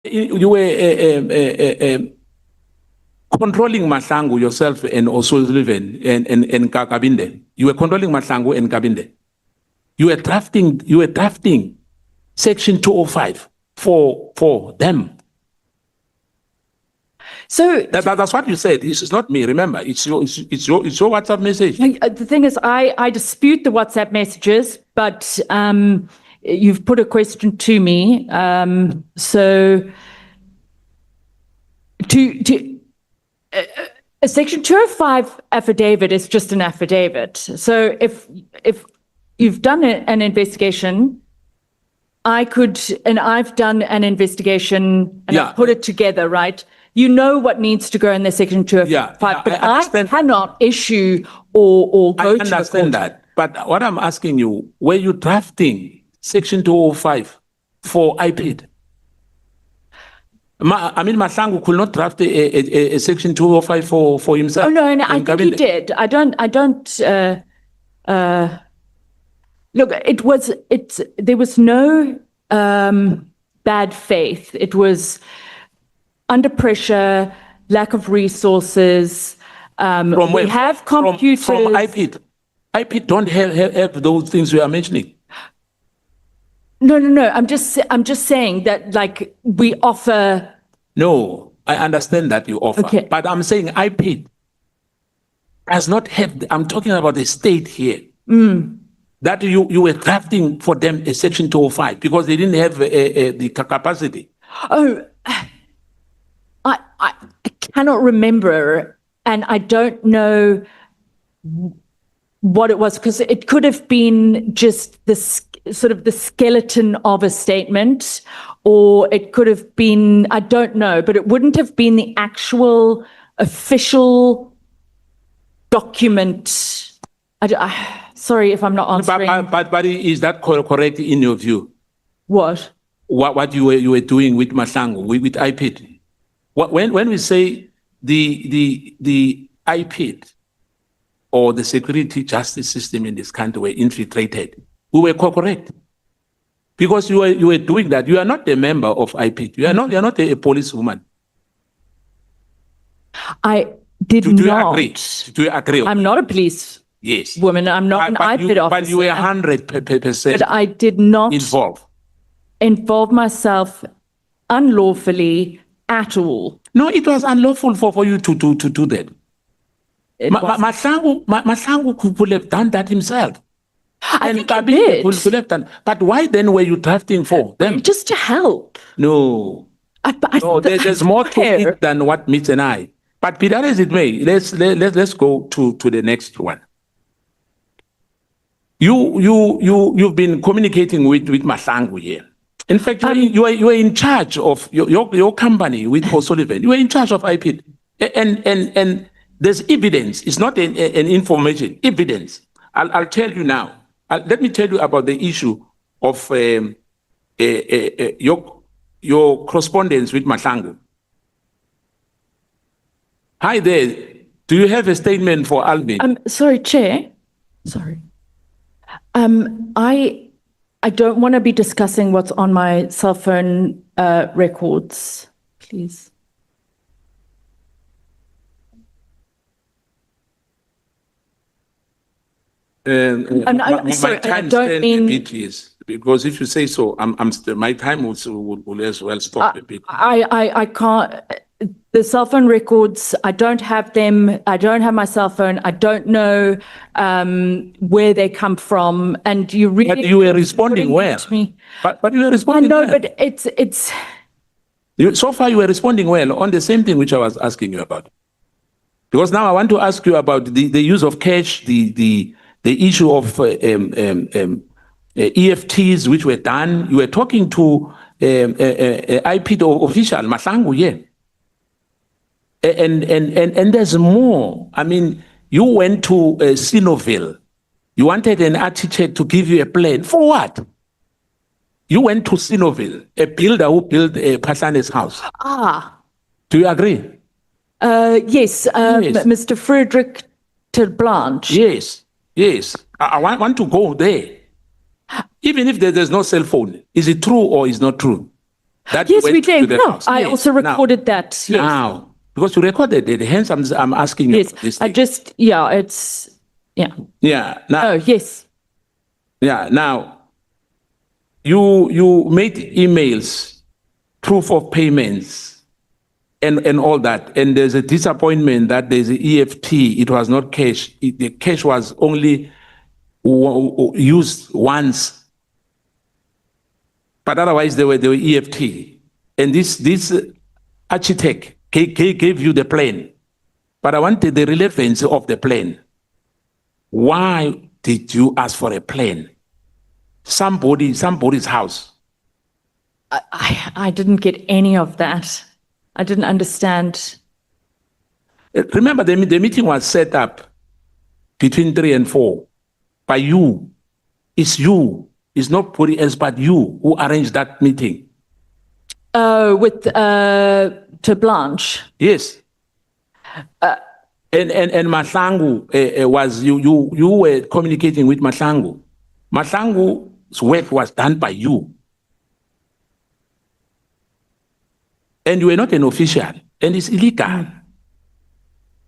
You were controlling Mahlangu yourself and also Sullivan and Kabinde. You were controlling Mahlangu and Kabinde. You were drafting Section 205 for them. So that's what you said. This is not me. Remember, it's your WhatsApp message. The thing is, I dispute the WhatsApp messages, but you've put a question to me. So a Section 205 affidavit is just an affidavit. So if you've done an investigation, I've done an investigation and I've put it together, right? You know what needs to go in the Section 205, but I cannot issue or go to the court. I understand that, but what I'm asking you, were you drafting Section 205 for IPID? I mean, Mahlangu could not draft a Section 205 for himself. Oh no, and I think he did. I don't. Look, there was no bad faith. It was under pressure, lack of resources. We have computers. From IPID. IPID don't have those things you are mentioning. No. I'm just saying that, like, we offer. No, I understand that you offer. Okay. But I'm saying IPID does not have. I'm talking about the state here. That you were drafting for them a Section 205 because they didn't have the capacity. Oh, I cannot remember, and I don't know what it was, because it could have been just this sort of the skeleton of a statement, or it could have been, I don't know, but it wouldn't have been the actual official document. Sorry if I'm not answering. But is that correct in your view? What? What you were doing with Mahlangu, with IPID? When we say the IPID or the security justice system in this country were infiltrated, we were correct, because you were doing that. You are not a member of IPID. You are not a policewoman. I did do not. You agree? Do you agree? I'm not a police. Yes. Woman. I'm not an IPID officer. But you were 100%. But I did not involve myself unlawfully at all. No, it was unlawful for you to do that. Mahlangu could have done that himself. I think he did. Could have done. But why then were you drafting for them? Just to help. No. There's more to it than what meets an eye. But be that as it may, let's go to the next one. You've been communicating with Mahlangu here. In fact, you are in charge of your company with Sullivan. You are in charge of IPID, and there's evidence. It's not an information. Evidence. I'll tell you now. Let me tell you about the issue of your correspondence with Mahlangu. Hi there. Do you have a statement for Alvin? Sorry, Chair. Sorry. I don't want to be discussing what's on my cell phone records, please. Sorry, I don't mean a bit, yes, because if you say so, my time will as well stop a bit. I can't. The cell phone records, I don't have them. I don't have my cell phone. I don't know where they come from. And you really. But you were responding well. But you were responding well. I know, but it's. So far, you were responding well on the same thing which I was asking you about. Because now I want to ask you about the use of cash, the issue of EFTs which were done. You were talking to IPID official Mahlangu, yeah. And there's more. I mean, you went to Sinoville. You wanted an architect to give you a plan. For what? You went to Sinoville, a builder who built Pahlane's house. Do you agree? Yes, Mr. Frederick Terblanche. Yes. I want to go there. Even if there's no cell phone, is it true or is not true? That Yes, went we to did. the No, house. I Yes. also Now- recorded that. Yes. Now, because you recorded it, hence I'm asking you Yes. about this I thing. just, yeah, it's, yeah. Yeah. Now, Oh, yes. yeah. Now, you made emails, proof of payments, and all that. And there's a disappointment that there's an EFT. It was not cash. The cash was only used once. But otherwise, they were EFT. And this architect gave you the plan. But I wanted the relevance of the plan. Why did you ask for a plan? Somebody's house. I didn't get any of that. I didn't understand. Remember, the meeting was set up between 3 and 4 by you. It's you. It's nobody else but you who arranged that meeting. With, to Blanche. Yes. And Mahlangu was you were communicating with Mahlangu. Mahlangu's work was done by you. And you were not an official, and it's illegal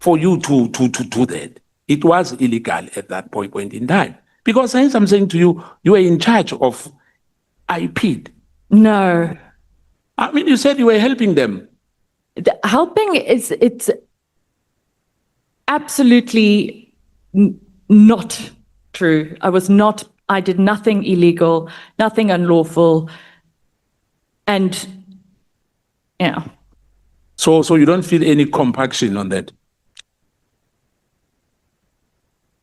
for you to do that. It was illegal at that point in time. Because hence I'm saying to you, you were in charge of IPID. No. I mean, you said you were helping them. Helping it's absolutely not true. I did nothing illegal, nothing unlawful. And yeah. So you don't feel any compunction on that?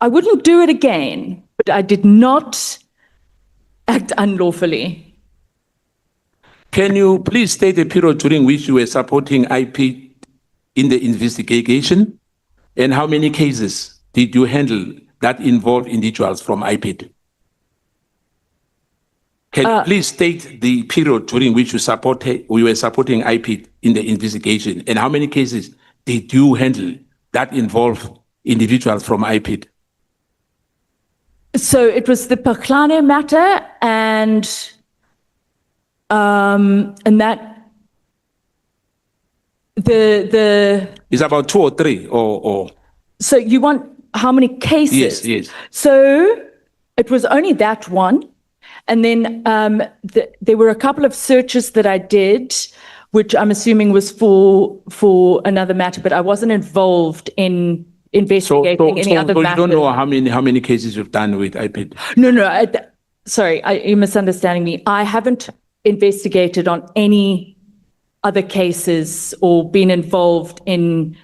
I wouldn't do it again, but I did not act unlawfully. Can you please state a period during which you were supporting IPID in the investigation? And how many cases did you handle that involved individuals from IPID? Can you please state the period during which we were supporting IPID in the investigation? And how many cases did you handle that involved individuals from IPID? So it was the Paklane matter and that the It's about 2 or 3 or So you want how many cases? Yes. So it was only that one. And then there were a couple of searches that I did, which I'm assuming was for another matter, but I wasn't involved in investigating any other so you matters. don't know how many cases you've done with IPID? No. Sorry, you're misunderstanding me. I haven't investigated on any other cases or been involved in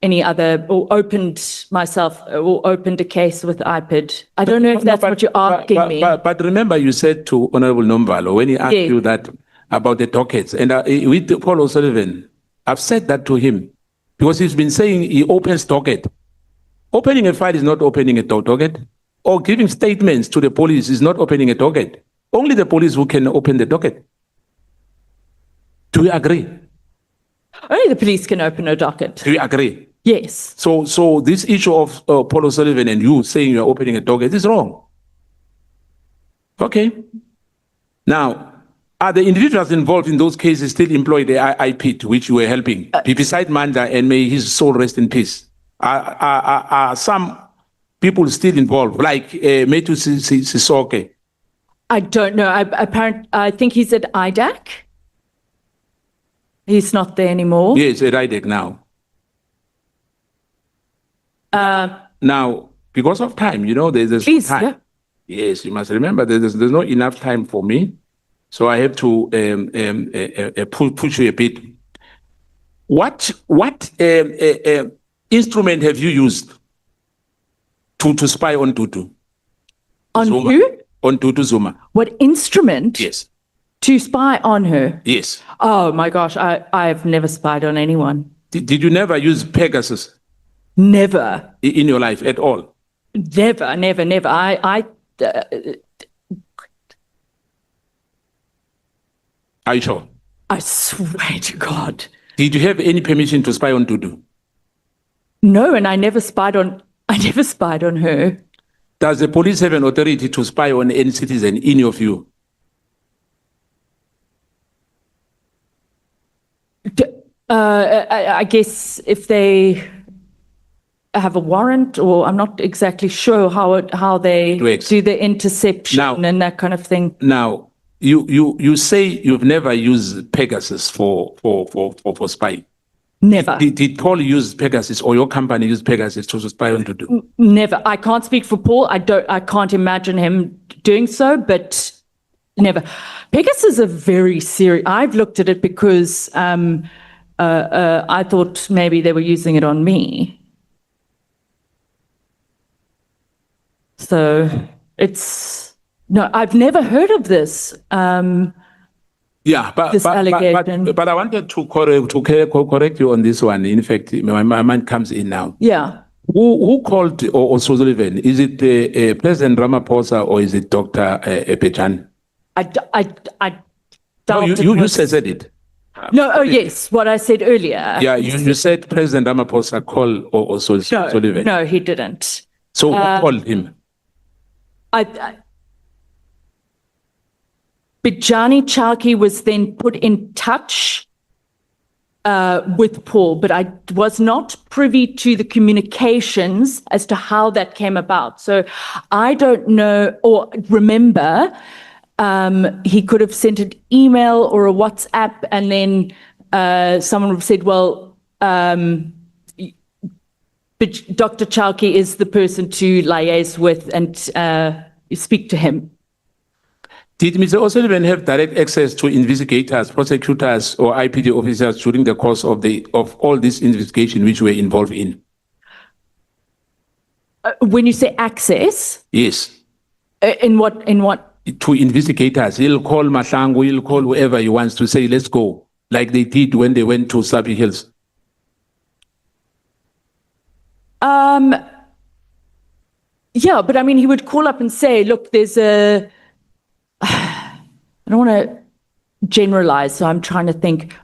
any other, or opened a case with IPID. I don't know if that's what you're asking me. But remember, you said to Honorable Nombalo when he asked Yes. you that about the dockets, and with Paul Sullivan, I've said that to him because he's been saying he opens docket. Opening a file is not opening a docket, or giving statements to the police is not opening a docket. Only the police who can open the docket. Do you agree? Only the police can open a docket. Do you agree? Yes. So this issue of Paul O'Sullivan and you saying you're opening a docket is wrong. Okay. Now, are the individuals involved in those cases still employed the IPID, which you were helping? Beside Manda, and may his soul rest in peace. Are some people still involved, like Metu Sisoke? I don't know. I think he's at IDAC. He's not there anymore. Yes, at IDAC now. Now, because of time, there's Please, time. yeah. Yes, you must remember there's not enough time for me, so I have to push you a bit. What instrument have you used to spy on Tutu? On Zuma. who? On Tutu Zuma. What instrument? Yes. To spy on her? Yes. Oh my gosh, I've never spied on anyone. Did you never use Pegasus Never. in your life at all? Never. Are you sure? I swear to God. Did you have any permission to spy on Tutu? No, and I never spied on her. Does the police have an authority to spy on any citizen in your view? I guess if they have a warrant, or I'm not exactly sure how they works. do the interception Now- and that kind of thing. Now, you say you've never used Pegasus for spying. Never. Did Paul use Pegasus, or your company use Pegasus to spy on to do? Never. I can't speak for Paul. I can't imagine him doing so, but never. Pegasus is a very serious. I've looked at it because I thought maybe they were using it on me. So no, I've never heard of this. Yeah, This allegation. but I wanted to correct you on this one. In fact, my mind comes in now. Yeah. Who called or Sullivan? Is it President Ramaphosa, or is it Dr. Epejan? I No, doubt it you was- said it. No, oh yes, what I said earlier. Yeah, you said President Ramaphosa called or Sullivan. No, he didn't. So who called him? Bijani Chalky was then put in touch with Paul, but I was not privy to the communications as to how that came about. So I don't know or remember. He could have sent an email or a WhatsApp, and then someone would have said, well, Dr. Chalky is the person to liaise with and speak to him. Did Mr. O'Sullivan have direct access to investigators, prosecutors, or IPD officers during the course of all this investigation which we're involved in? When you say access, Yes. in what? To investigators, he'll call Mahlangu, he'll call whoever he wants to say, let's go, like they did when they went to Sabi Hills. Yeah, but I mean, he would call up and say, look, there's I don't want to generalize, so I'm trying to think.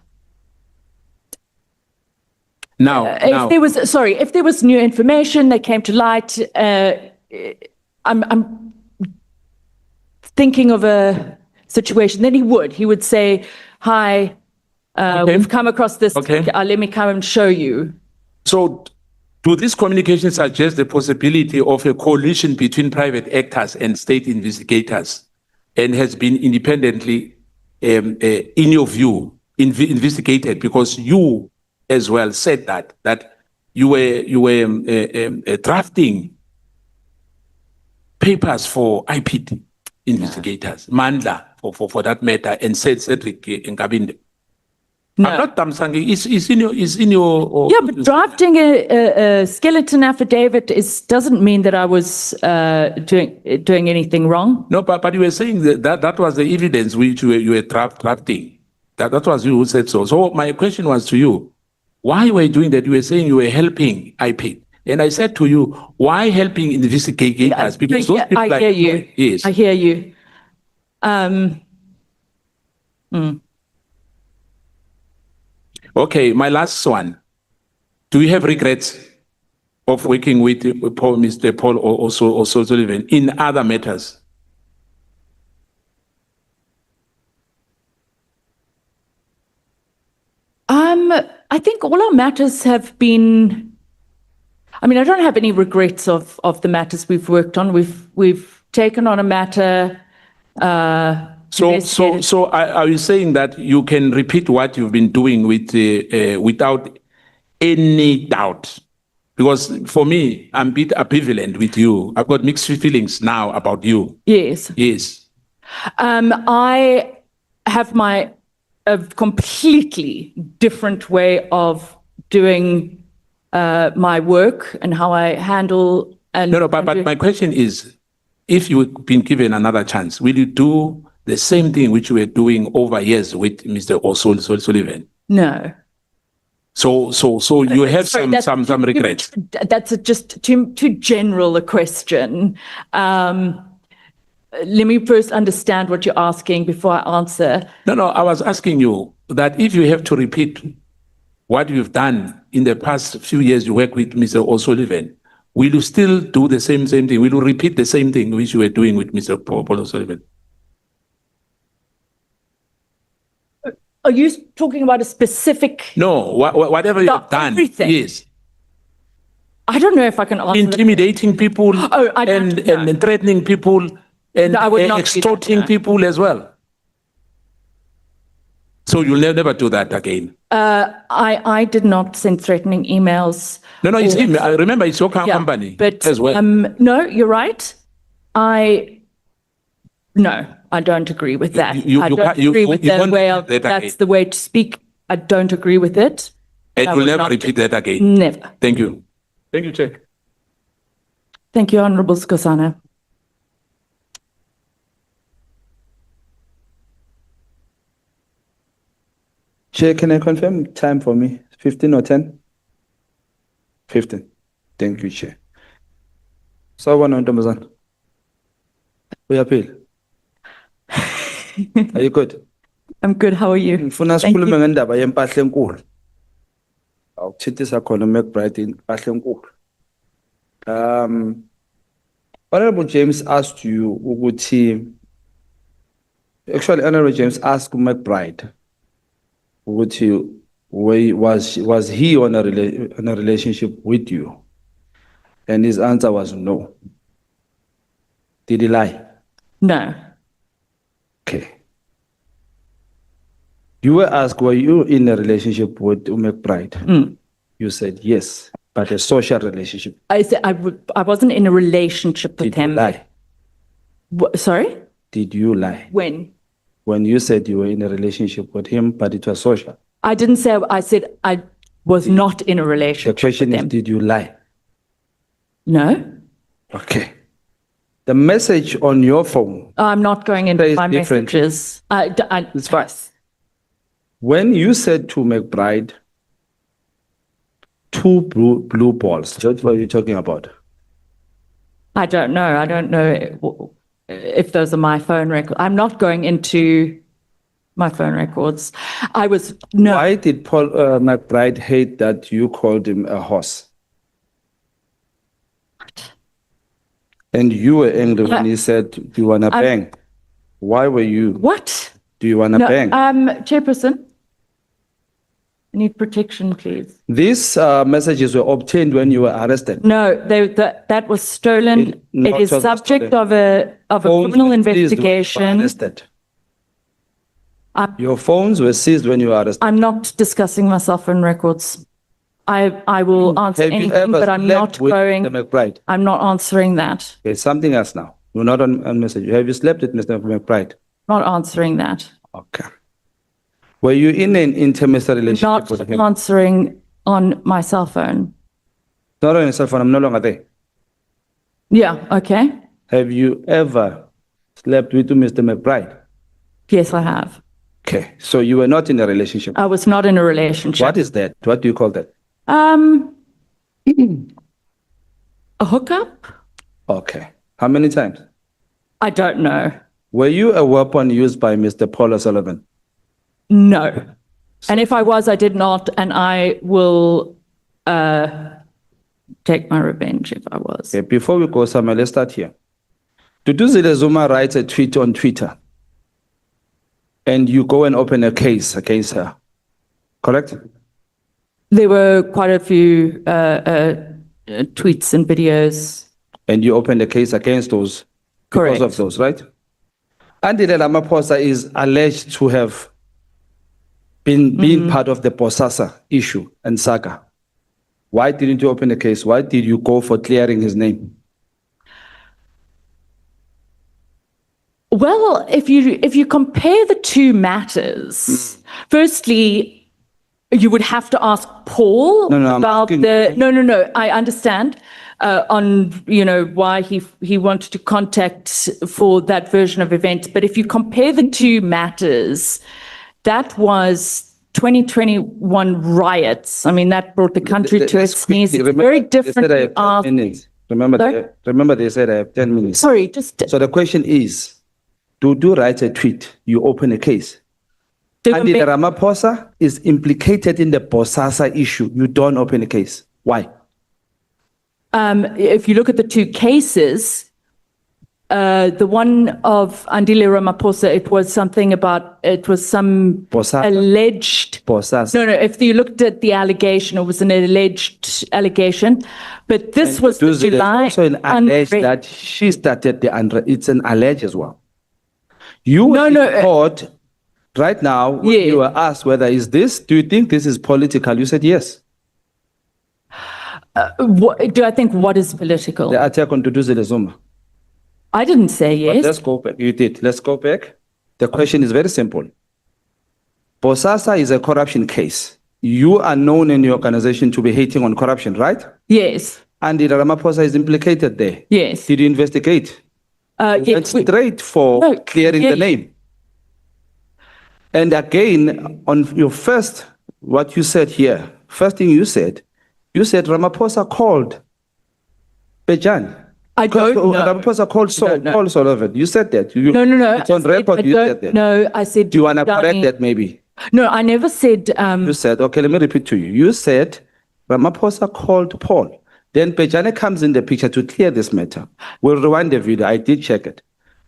Now, If there was new information that came to light, I'm thinking of a situation, then he would say, hi, we've come across this, let me come and show you. So do these communications suggest the possibility of a coalition between private actors and state investigators, and has been independently, in your view, investigated? Because you as well said that you were drafting papers for IPID investigators, Nhlanhla for that matter, and said Cedric Nkabinde. No. I'm not saying it's in your. Yeah, but drafting a skeleton affidavit doesn't mean that I was doing anything wrong. No, but you were saying that was the evidence which you were drafting. That was you who said so. So my question was to you, why were you doing that? You were saying you were helping IPID. And I said to you, why helping investigators? Because those people I hear you. Yes. I hear you. Okay, my last one. Do you have regrets of working with Mr. Paul or Sullivan in other matters? I think all our matters have been. I mean, I don't have any regrets of the matters we've worked on. We've taken on a matter. So are you saying that you can repeat what you've been doing without any doubt? Because for me, I'm a bit ambivalent with you. I've got mixed feelings now about you. Yes. Yes. I have a completely different way of doing my work and how I handle. But my question is, if you've been given another chance, will you do the same thing which you were doing over years with Mr. Sullivan? No. So you have some regrets. That's just too general a question. Let me first understand what you're asking before I answer. No, I was asking you that if you have to repeat what you've done in the past few years, you work with Mr. O'Sullivan, will you still do the same thing? Will you repeat the same thing which you were doing with Mr. Paul O'Sullivan? Are you talking about a specific? No, whatever you have done. Everything. Yes. I don't know if I can answer that. Intimidating people Oh, I don't know. and threatening people and No, I would not do that, extorting no. people as well. So you'll never do that again. I did not send threatening emails. No, it's him. I remember it's your Yeah, company but as well. no, you're right. No, I don't agree with that. I don't agree with the won't way repeat that that's again. the way to speak. I don't agree with it. And I you'll would never not repeat that again. Never. Thank you. Thank you, Chair. Thank you, Honourable Skosana. Chair, can I confirm time for me? 15 or 10? 15. Thank you, Chair. So, one on Domazan. We appeal. Are you good? I'm good. How are you? Ngifuna Thank sikhulume you. ngendaba yempahla enkulu. Awuthithisa khona McBride impahla enkulu. Honorable James asked you ukuthi actually Honorable James asked McBride ukuthi was he on a relationship with you? And his answer was no. Did he lie? No. Okay. You were asked, were you in a relationship with McBride? You said yes, but a social relationship. I said I wasn't in a relationship with Did you him. lie? Sorry? Did you lie? When? When you said you were in a relationship with him, but it was social. I didn't say, I said I was not in a The relationship question with is, him. did you lie? No. Okay. The message on your phone, I'm not going into It's my different. messages. It's fine. when you said to McBride, two blue balls, George, what are you talking about? I don't know. I don't know if those are my phone records. I'm not going into my phone records. Why did Paul McBride hate that you called him a horse? And you were angry when he said, do you want to bang? Why were you? What? Do you want to No, bang? Chairperson, I need protection, please. These messages were obtained when you were arrested. No, that was stolen. It is subject of a criminal investigation. Your phones were seized when you were arrested. I'm not discussing my cell phone records. I will answer Have you anything, ever but I'm not slept with going. Mr. McBride? I'm not answering that. Okay, something else now. We're not on message. Have you slept with Mr. McBride? Not answering that. Okay. Were you in an intimate relationship Not with him? answering on my cell phone. Not on your cell phone. I'm no longer there. Yeah. Okay. Have you ever slept with Mr. McBride? Yes, I have. Okay. So you were not in a relationship. I was not in a relationship. What is that? What do you call that? A hookup? Okay. How many times? I don't know. Were you a weapon used by Mr. Paul Sullivan? No. And if I was, I did not, and I will take my revenge if I was. Okay, before we go somewhere, let's start here. Duduzile Zuma writes a tweet on Twitter, and you go and open a case against her, correct? There were quite a few tweets and videos. And you opened a case against those because Correct. of those, right? Andile Ramaphosa is alleged to have been part of the Bosasa issue and saga. Why didn't you open a case? Why did you go for clearing his name? Well, if you compare the two matters, firstly, you would have to ask Paul about the. I understand on why he wanted to contact for that version of events. But if you compare the two matters, that was 2021 riots. I mean, that brought the country to its knees. It's very different to ask. Remember, they said I have 10 minutes. Sorry, just. So the question is, Dudu writes a tweet, you open a case. And the Ramaphosa is implicated in the Bosasa issue. You don't open a case. Why? If you look at the two cases, The one of Andile Ramaphosa, it was something about, it was some Bosasa. alleged. Bosasa. No, if you looked at the allegation, it was an alleged allegation, but this was the There's July. also an allege unre- that she started it's an allege as well. You No, were no, in court right now. When Yeah. you were asked whether do you think this is political? You said yes. Do I think what is political? The attack on Duduzile Zuma. I didn't say But yes. let's go back. You did. Let's go back. The question is very simple. Bosasa is a corruption case. You are known in your organization to be hating on corruption, right? Yes, And Ramaphosa is implicated there. yes. Did you investigate? You went Yes, straight for No, clearing yeah. the name. And again, on your what you said here, first thing you said Ramaphosa called Bejan. I don't know. Ramaphosa called Paul Sullivan. You said that. No. It's on record. You said that. No, I said. Do you want to correct Danny- that maybe? No, I never said, You said, okay, let me repeat to you. You said Ramaphosa called Paul. Then Bejane comes in the picture to clear this matter. We'll rewind the video. I did check it.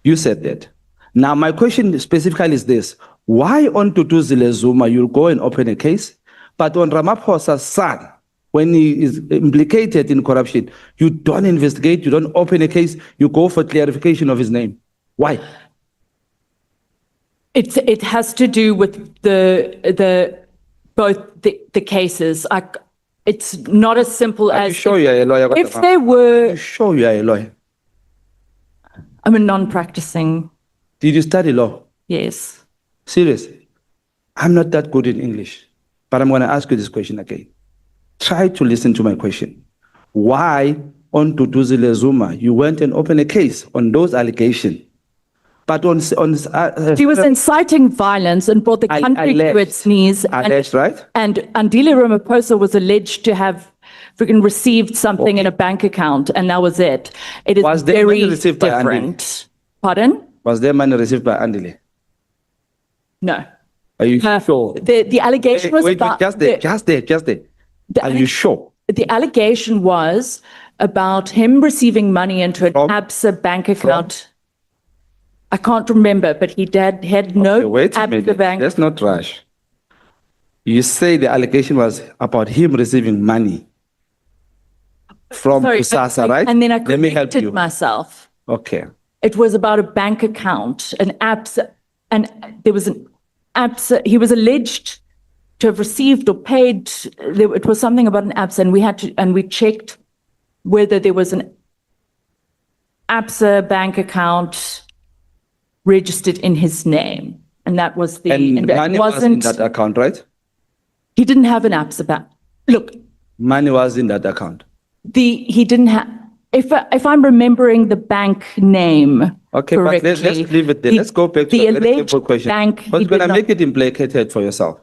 You said that. Now, my question specifically is this. Why on Duduzile Zuma you'll go and open a case, but on Ramaphosa's son, when he is implicated in corruption, you don't investigate, you don't open a case, you go for clarification of his name? Why? it has to do with both the cases. It's not as simple Are you as. sure you're a lawyer? If Are they you were, sure you're a lawyer? I'm a non-practicing, Did you study law? yes. Seriously, I'm not that good in English, but I'm going to ask you this question again. Try to listen to my question. Why on Duduzile Zuma you went and opened a case on those allegations, but She was inciting violence and brought the country to alleged. its knees. alleged, right? And Andile Ramaphosa was alleged to have freaking received something in a bank account, and that was it. It is Was there very money received by Andile? different. Pardon? Was there money received by Andile? No. Are you sure? The allegation was about just there. Are you sure? The allegation was about him receiving money into an From- ABSA bank account. I can't remember, but he had no Okay, wait a ABSA minute. bank. Let's not rush. You say the allegation was about him receiving money from Sorry, Kusasa, right? And then I Let me help corrected you. myself. Okay. It was about a bank account, an ABSA, and there was an ABSA. He was alleged to have received or paid. It was something about an ABSA, and we checked whether there was an ABSA bank account registered in his name, and that was the. And it money was in that account, right? He didn't have an ABSA bank. Look, Money was in that account. he didn't have. If I'm remembering the bank name Okay, correctly, but let's leave it there. Let's go back to the a very alleged simple question. bank. he What's did going to not- make it implicated for yourself?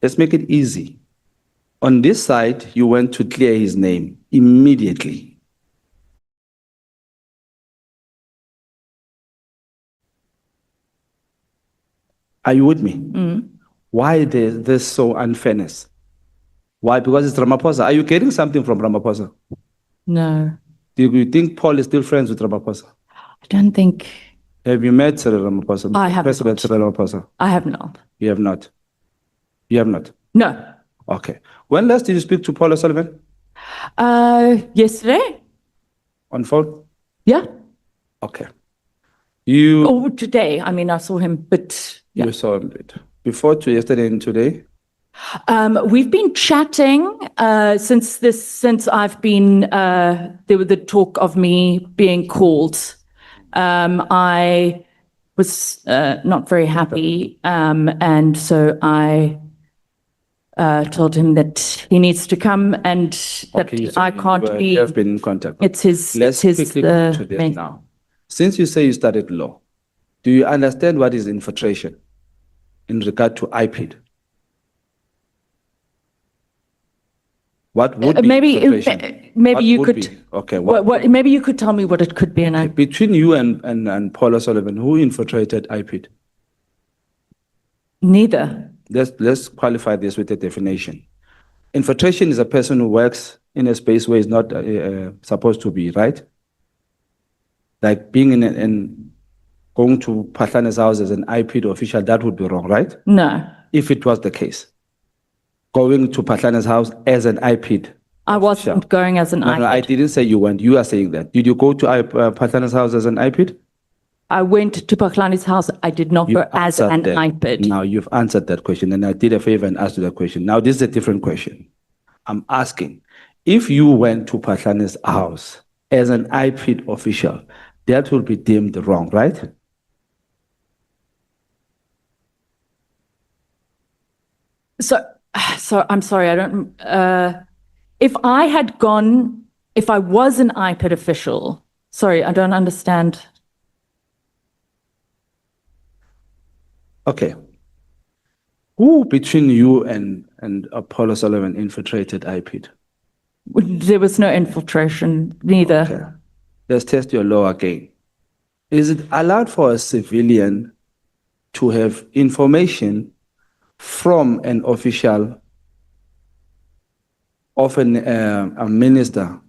Let's make it easy. On this side, you went to clear his name immediately. Are you with me? Why there's so unfairness? Why? Because it's Ramaphosa. Are you getting something from Ramaphosa? No, Do you think Paul is still friends with Ramaphosa? I don't think Have you met Cyril Ramaphosa? I have President not. Cyril Ramaphosa. I have not. You have not. You have not. No. Okay. When last did you speak to Paul Sullivan? Yesterday? On phone? Yeah. Okay. You Oh, today. I mean, I saw him, but yeah. you saw him bit. Before to yesterday and today? We've been chatting since I've been there was the talk of me being called. I was not very happy, and so I told him that he needs to come and that Okay, so I you can't were- be. You have been in contact. It's his. Let's it's his. quickly go to this main- now. Since you say you studied law, do you understand what is infiltration in regard to IPID? What would be maybe infiltration? maybe What you would could. be? Okay. What maybe you could tell me what it could be, and I. Between you and Paula Sullivan, who infiltrated IPID? Neither. Let's qualify this with a definition. Infiltration is a person who works in a space where he's not supposed to be, right? like being in going to Patlana's house as an IPID official, that would be wrong, right? No, If it was the case. Going to Patlana's house as an IPID. I wasn't going as an No, no, I IPID. didn't say you went. You are saying that. Did you go to Patlana's house as an IPID? I went to Paklani's house. I did not go as an answered that. IPID. Now you've answered that question, and I did a favor and asked you that question. Now this is a different question. I'm asking, if you went to Patlana's house as an IPID official, that will be deemed wrong, right? So I'm sorry, I don't, if I had gone, if I was an IPID official, sorry, I don't understand. Okay. Who between you and Apollo Sullivan infiltrated IPID? There was no infiltration, neither. Okay. Let's test your law again. Is it allowed for a civilian to have information from an official, often a minister,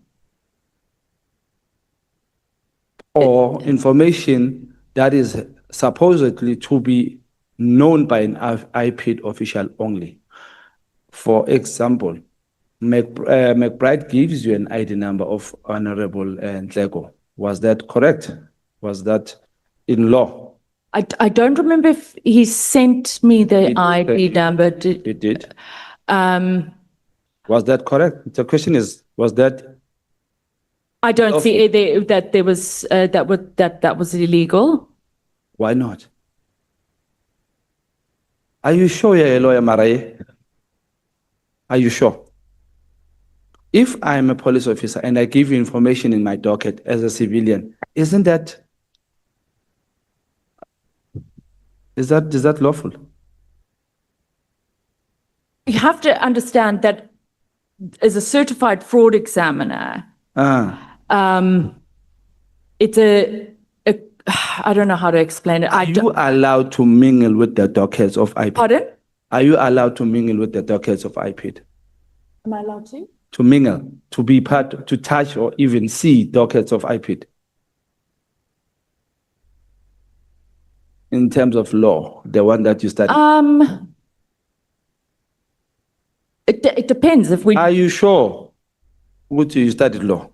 or information that is supposedly to be known by an IPID official only? For example, McBride gives you an ID number of Honorable Nhlanhla. Was that correct? Was that in law? I don't remember if he sent me the ID number. It did. Was that correct? The question is, was that? I don't see that there was that was illegal. Why not? Are you sure you're a lawyer, Marae? Are you sure? If I'm a police officer and I give you information in my docket as a civilian, is that lawful? You have to understand that as a certified fraud examiner, it's I don't know how to explain it. Are you allowed to mingle with the dockets of IPID? Pardon? Are you allowed to mingle with the dockets of IPID? Am I allowed to? To mingle, to be part, to touch or even see dockets of IPID? In terms of law, the one that you studied. It depends if we. Are you sure? Would you studied law?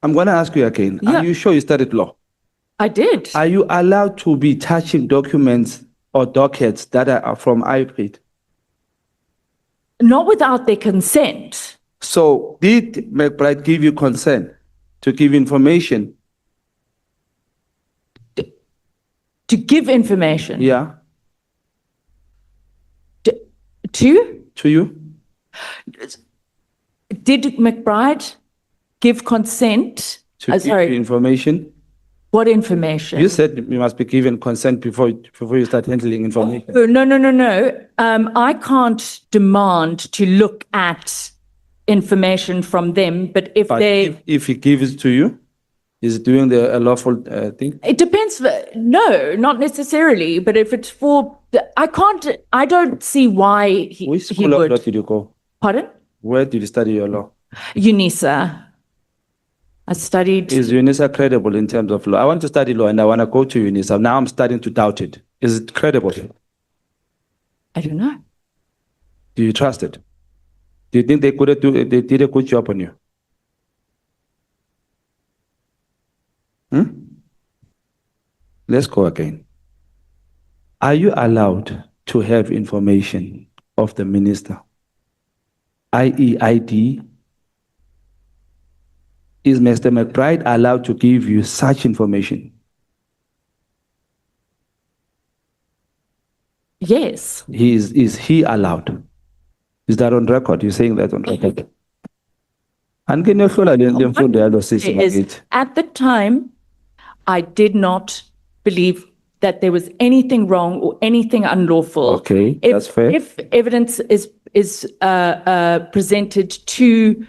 I'm going to ask you again. Yeah. Are you sure you studied law? I did. Are you allowed to be touching documents or dockets that are from IPID? Not without their consent. So did McBride give you consent to give information? To give information. Yeah. To? To you? Did McBride give consent? To give you information? What information? You said you must be given consent before you start handling information. Oh, no. I can't demand to look at information from them, but if if he gives it to you, is it doing a lawful thing? It depends. No, not necessarily. But if it's for, I don't see why he Which school of law did you go? Pardon? Where did you study your law? UNISA. I studied. Is UNISA credible in terms of law? I want to study law and I want to go to UNISA. Now I'm starting to doubt it. Is it credible? I don't know. Do you trust it? Do you think they did a good job on you? Let's go again. Are you allowed to have information of the minister? i.e. ID? Is Mr. McBride allowed to give you such information? Yes. Is he allowed? Is that on record? You're saying that on record? At the time, I did not believe that there was anything wrong or anything unlawful. Okay, that's fair. If evidence is presented to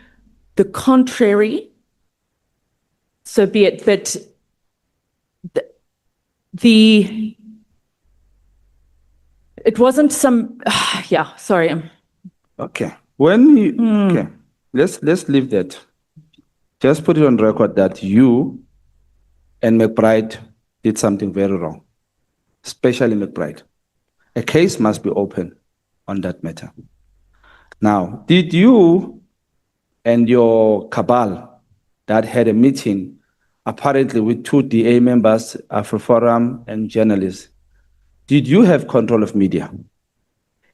the contrary, so be it. But it wasn't some. Yeah, sorry. Okay. When you okay, let's leave that. just put it on record that you and McBride did something very wrong, especially McBride. A case must be open on that matter. Now, did you and your cabal that had a meeting apparently with 2 DA members, AfroForum and journalists, did you have control of media?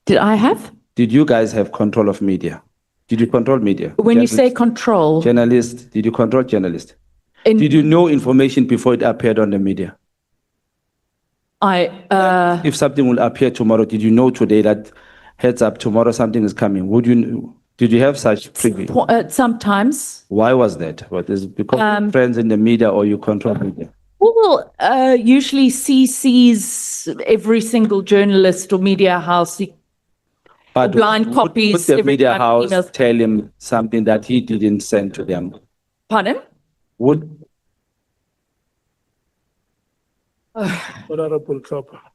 Did I have? Did you guys have control of media? Did you control media? When you say control, Journalists, did you control journalists? in, Did you know information before it appeared on the media? If something will appear tomorrow, did you know today that heads up, tomorrow something is coming? Did you have such preview? sometimes. Why was that? What is it because friends in the media or you control media? Well, usually CCs every single journalist or media house. But blind copies, would the every media kind of house emails. tell him something that he didn't send to them? Pardon? Would Honorable Kapa.